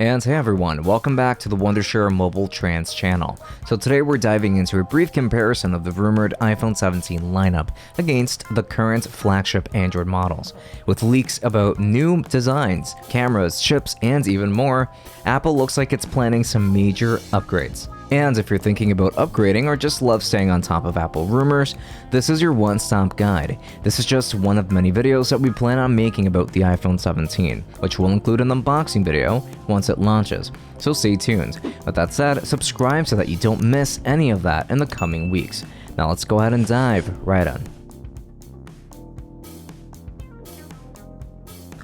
And hey everyone, welcome back to the Wondershare Mobile Trends channel. So today we're diving into a brief comparison of the rumored iPhone 17 lineup against the current flagship Android models. With leaks about new designs, cameras, chips, and even more, Apple looks like it's planning some major upgrades. And if you're thinking about upgrading or just love staying on top of Apple rumors, this is your one-stop guide. This is just one of many videos that we plan on making about the iPhone 17, which will include an unboxing video once it launches, so stay tuned. With that said, subscribe so that you don't miss any of that in the coming weeks. Now let's go ahead and dive right in.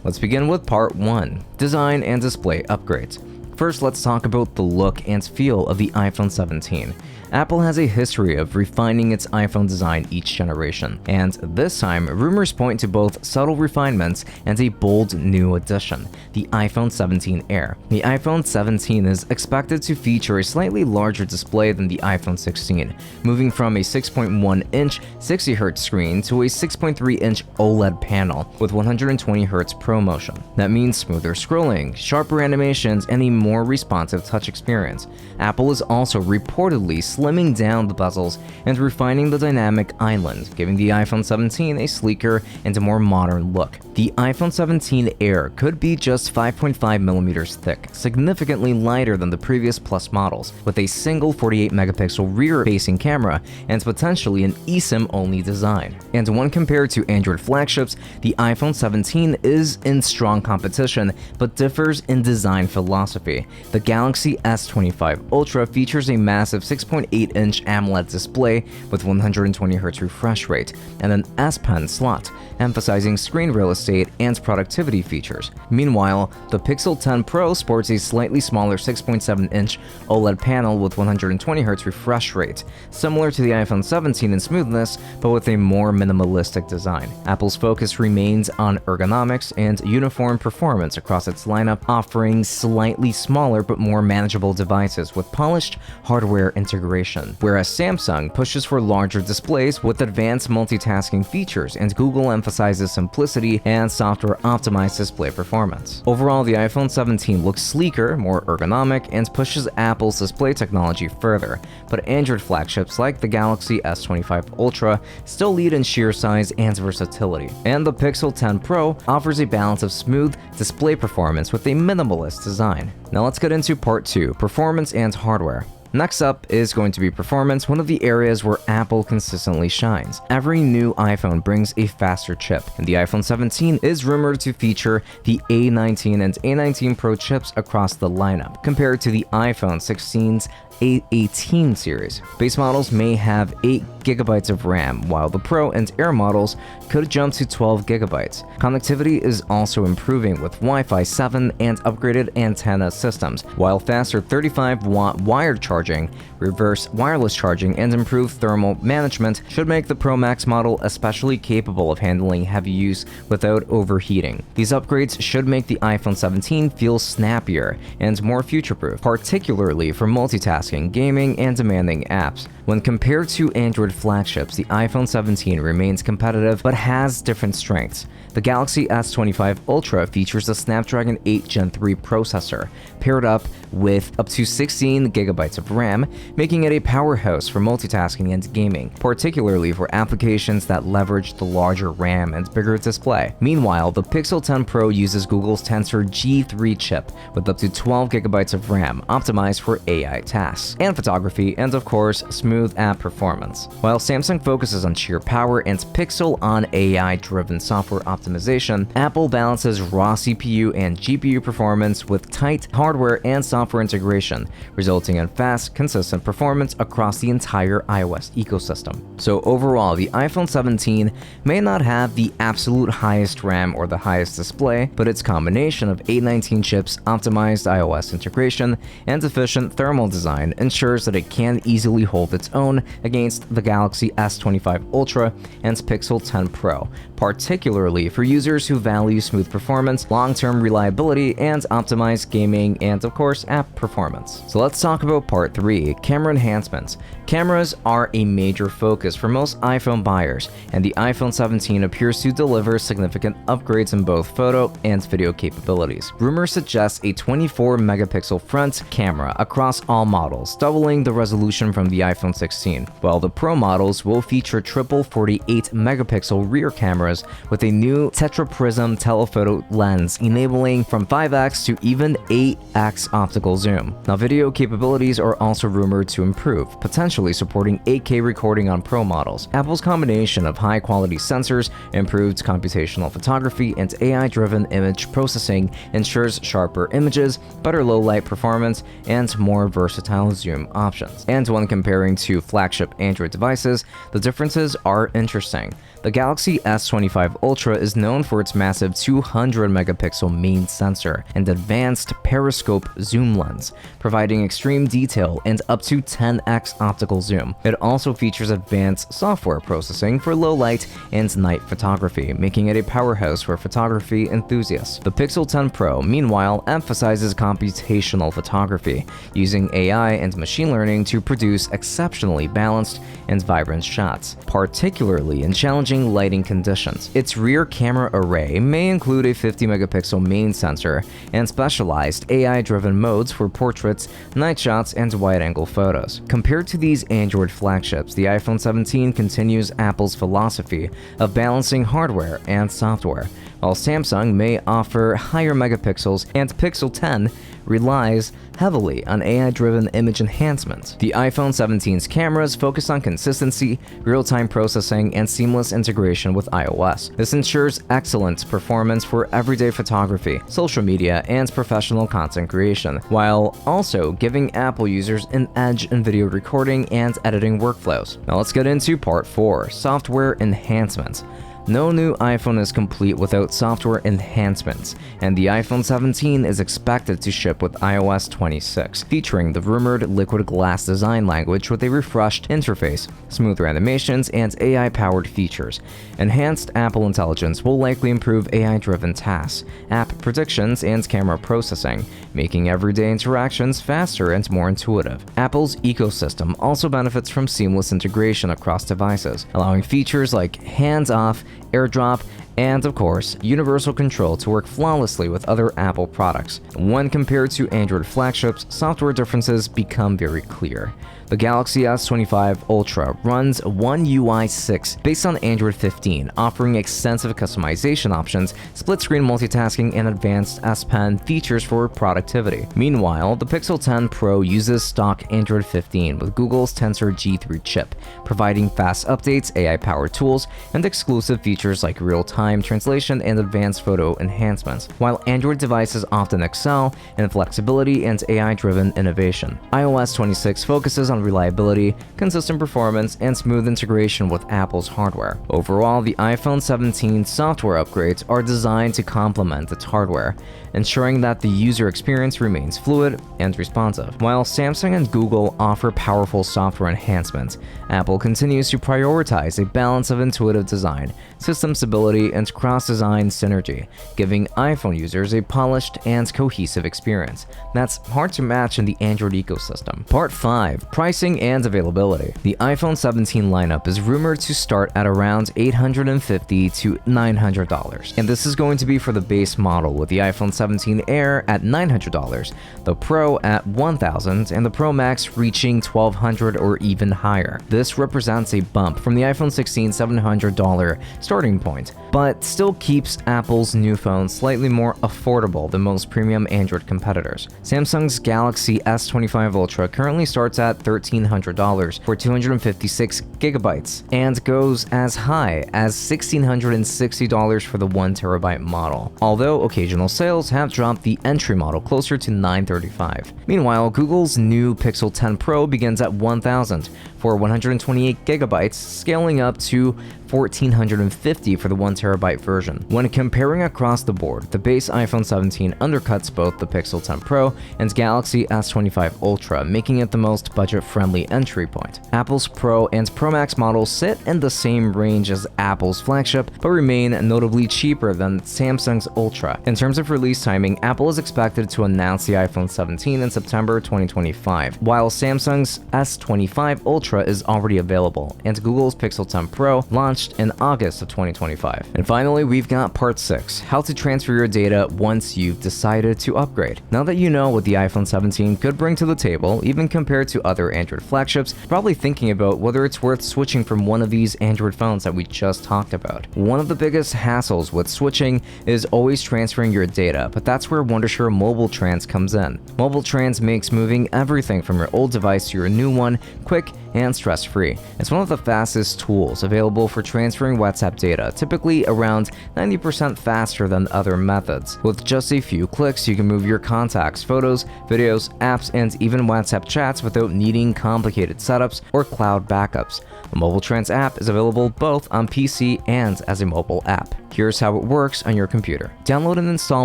Let's begin with part 1, design and display upgrades. First, let's talk about the look and feel of the iPhone 17. Apple has a history of refining its iPhone design each generation, and this time, rumors point to both subtle refinements and a bold new addition, the iPhone 17 Air. The iPhone 17 is expected to feature a slightly larger display than the iPhone 16, moving from a 6.1-inch 60Hz screen to a 6.3-inch OLED panel with 120Hz ProMotion. That means smoother scrolling, sharper animations, and a more responsive touch experience. Apple is also reportedly slimming down the bezels and refining the dynamic island, giving the iPhone 17 a sleeker and a more modern look. The iPhone 17 Air could be just 5.5mm thick, significantly lighter than the previous Plus models, with a single 48-megapixel rear-facing camera and potentially an eSIM-only design. And when compared to Android flagships, the iPhone 17 is in strong competition but differs in design philosophy. The Galaxy S25 Ultra features a massive 6.8-inch AMOLED display with 120Hz refresh rate and an S Pen slot, emphasizing screen real estate and productivity features. Meanwhile, the Pixel 10 Pro sports a slightly smaller 6.7-inch OLED panel with 120Hz refresh rate, similar to the iPhone 17 in smoothness, but with a more minimalistic design. Apple's focus remains on ergonomics and uniform performance across its lineup, offering slightly smaller but more manageable devices with polished hardware integration, whereas Samsung pushes for larger displays with advanced multitasking features and Google emphasizes simplicity and software-optimized display performance. Overall, the iPhone 17 looks sleeker, more ergonomic, and pushes Apple's display technology further, but Android flagships like the Galaxy S25 Ultra still lead in sheer size and versatility, and the Pixel 10 Pro offers a balance of smooth display performance with a minimalist design. Now let's get into part 2, performance and hardware. Next up is going to be performance, one of the areas where Apple consistently shines. Every new iPhone brings a faster chip, and the iPhone 17 is rumored to feature the A19 and A19 Pro chips across the lineup, compared to the iPhone 16's A18 series. Base models may have 8GB of RAM, while the Pro and Air models could jump to 12GB. Connectivity is also improving with Wi-Fi 7 and upgraded antenna systems, while faster 35-watt wired charging, reverse wireless charging, and improved thermal management should make the Pro Max model especially capable of handling heavy use without overheating. These upgrades should make the iPhone 17 feel snappier and more future-proof, particularly for multitasking, gaming, and demanding apps. When compared to Android flagships, the iPhone 17 remains competitive but has different strengths. The Galaxy S25 Ultra features a Snapdragon 8 Gen 3 processor, paired up with up to 16GB of RAM, making it a powerhouse for multitasking and gaming, particularly for applications that leverage the larger RAM and bigger display. Meanwhile, the Pixel 10 Pro uses Google's Tensor G3 chip with up to 12GB of RAM, optimized for AI tasks, and photography, and of course, smooth app performance. While Samsung focuses on sheer power and Pixel on AI-driven software optimization, Apple balances raw CPU and GPU performance with tight hardware and software integration, resulting in fast, consistent performance across the entire iOS ecosystem. So overall, the iPhone 17 may not have the absolute highest RAM or the highest display, but its combination of A19 chips, optimized iOS integration, and efficient thermal design ensures that it can easily hold its its own against the Galaxy S25 Ultra and Pixel 10 Pro, particularly for users who value smooth performance, long-term reliability, and optimized gaming and, of course, app performance. So let's talk about part 3, camera enhancements. Cameras are a major focus for most iPhone buyers, and the iPhone 17 appears to deliver significant upgrades in both photo and video capabilities. Rumors suggest a 24-megapixel front camera across all models, doubling the resolution from the iPhone 16, while the Pro models will feature triple 48-megapixel rear cameras with a new tetraprism telephoto lens, enabling from 5x to even 8x optical zoom. Now, video capabilities are also rumored to improve, potentially supporting 8K recording on Pro models. Apple's combination of high-quality sensors, improved computational photography, and AI-driven image processing ensures sharper images, better low-light performance, and more versatile zoom options. And when comparing to flagship Android devices, the differences are interesting. The Galaxy S25 Ultra is known for its massive 200-megapixel main sensor and advanced periscope zoom lens, providing extreme detail and up to 10x optical zoom. It also features advanced software processing for low-light and night photography, making it a powerhouse for photography enthusiasts. The Pixel 10 Pro, meanwhile, emphasizes computational photography, using AI and machine learning to produce exceptionally balanced and vibrant shots, particularly in challenging lighting conditions. Its rear camera array may include a 50-megapixel main sensor and specialized AI-driven modes for portraits, night shots, and wide-angle photos. Compared to these Android flagships, the iPhone 17 continues Apple's philosophy of balancing hardware and software. While Samsung may offer higher megapixels and Pixel 10 relies heavily on AI-driven image enhancements. The iPhone 17's cameras focus on consistency, real-time processing, and seamless integration with iOS. This ensures excellent performance for everyday photography, social media, and professional content creation, while also giving Apple users an edge in video recording and editing workflows. Now let's get into part 4, software enhancements. No new iPhone is complete without software enhancements, and the iPhone 17 is expected to ship with iOS 26, featuring the rumored liquid glass design language with a refreshed interface, smoother animations, and AI-powered features. Enhanced Apple Intelligence will likely improve AI-driven tasks, app predictions, and camera processing, making everyday interactions faster and more intuitive. Apple's ecosystem also benefits from seamless integration across devices, allowing features like hands-off, AirDrop, and of course, universal control to work flawlessly with other Apple products. When compared to Android flagships, software differences become very clear. The Galaxy S25 Ultra runs One UI 6 based on Android 15, offering extensive customization options, split-screen multitasking, and advanced S Pen features for productivity. Meanwhile, the Pixel 10 Pro uses stock Android 15 with Google's Tensor G3 chip, providing fast updates, AI-powered tools, and exclusive features like real-time translation and advanced photo enhancements, while Android devices often excel in flexibility and AI-driven innovation. iOS 26 focuses on reliability, consistent performance, and smooth integration with Apple's hardware. Overall, the iPhone 17 software upgrades are designed to complement its hardware, ensuring that the user experience remains fluid and responsive. While Samsung and Google offer powerful software enhancements, Apple continues to prioritize a balance of intuitive design, system stability, and cross-design synergy, giving iPhone users a polished and cohesive experience that's hard to match in the Android ecosystem. Part 5. Pricing and availability. The iPhone 17 lineup is rumored to start at around $850 to $900, and this is going to be for the base model, with the iPhone 17 Air at $900, the Pro at $1,000, and the Pro Max reaching $1,200 or even higher. This represents a bump from the iPhone 16 $700 starting point, but still keeps Apple's new phone slightly more affordable than most premium Android competitors. Samsung's Galaxy S25 Ultra currently starts at $1,300 for 256 gigabytes and goes as high as $1,660 for the 1TB model, although occasional sales have dropped the entry model closer to $935. Meanwhile, Google's new Pixel 10 Pro begins at $1,000 for 128 gigabytes, scaling up to $1,450 for the 1TB version. When comparing across the board, the base iPhone 17 undercuts both the Pixel 10 Pro and Galaxy S25 Ultra, making it the most budget-friendly entry point. Apple's Pro and Pro Max models sit in the same range as Apple's flagship, but remain notably cheaper than Samsung's Ultra. In terms of release timing, Apple is expected to announce the iPhone 17 in September 2025, while Samsung's S25 Ultra is already available, and Google's Pixel 10 Pro launched in August of 2025. And finally, we've got part 6, how to transfer your data once you've decided to upgrade. Now that you know what the iPhone 17 could bring to the table, even compared to other Android flagships, probably thinking about whether it's worth switching from one of these Android phones that we just talked about. One of the biggest hassles with switching is always transferring your data, but that's where Wondershare Mobile Trans comes in. Mobile Trans makes moving everything from your old device to your new one quick and stress-free. It's one of the fastest tools available for transferring WhatsApp data, typically around 90% faster than other methods. With just a few clicks, you can move your contacts, photos, videos, apps, and even WhatsApp chats without needing complicated setups or cloud backups. The Mobile Trans app is available both on PC and as a mobile app. Here's how it works on your computer. Download and install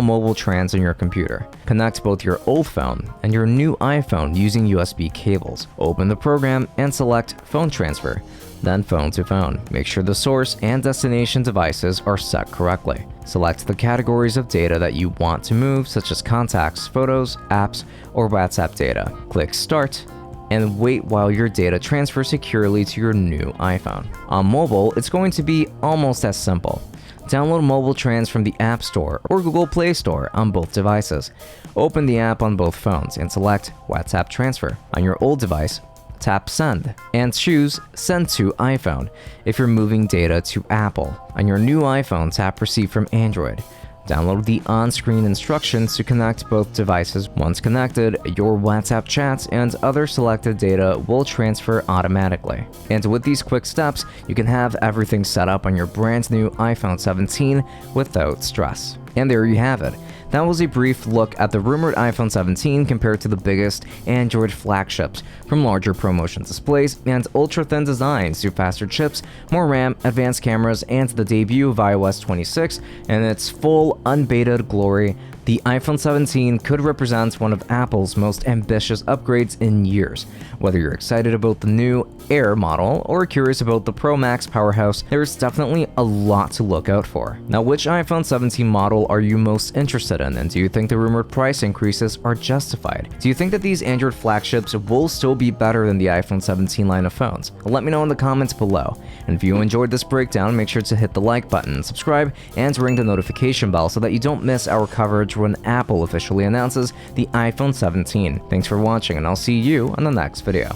Mobile Trans on your computer. Connect both your old phone and your new iPhone using USB cables. Open the program and select Phone Transfer, then Phone to Phone. Make sure the source and destination devices are set correctly. Select the categories of data that you want to move, such as contacts, photos, apps, or WhatsApp data. Click Start and wait while your data transfers securely to your new iPhone. On mobile, it's going to be almost as simple. Download Mobile Trans from the App Store or Google Play Store on both devices. Open the app on both phones and select WhatsApp Transfer. On your old device, tap Send and choose Send to iPhone if you're moving data to Apple. On your new iPhone, tap Receive from Android. Download the on-screen instructions to connect both devices. Once connected, your WhatsApp chats and other selected data will transfer automatically. And with these quick steps, you can have everything set up on your brand new iPhone 17 without stress. And there you have it. That was a brief look at the rumored iPhone 17 compared to the biggest Android flagships, from larger ProMotion displays and ultra-thin designs to faster chips, more RAM, advanced cameras, and the debut of iOS 26 in its full unbaited glory. The iPhone 17 could represent one of Apple's most ambitious upgrades in years. Whether you're excited about the new Air model or curious about the Pro Max powerhouse, there's definitely a lot to look out for. Now, which iPhone 17 model are you most interested in, and do you think the rumored price increases are justified? Do you think that these Android flagships will still be better than the iPhone 17 line of phones? Let me know in the comments below. And if you enjoyed this breakdown, make sure to hit the like button, subscribe, and ring the notification bell so that you don't miss our coverage when Apple officially announces the iPhone 17. Thanks for watching, and I'll see you on the next video.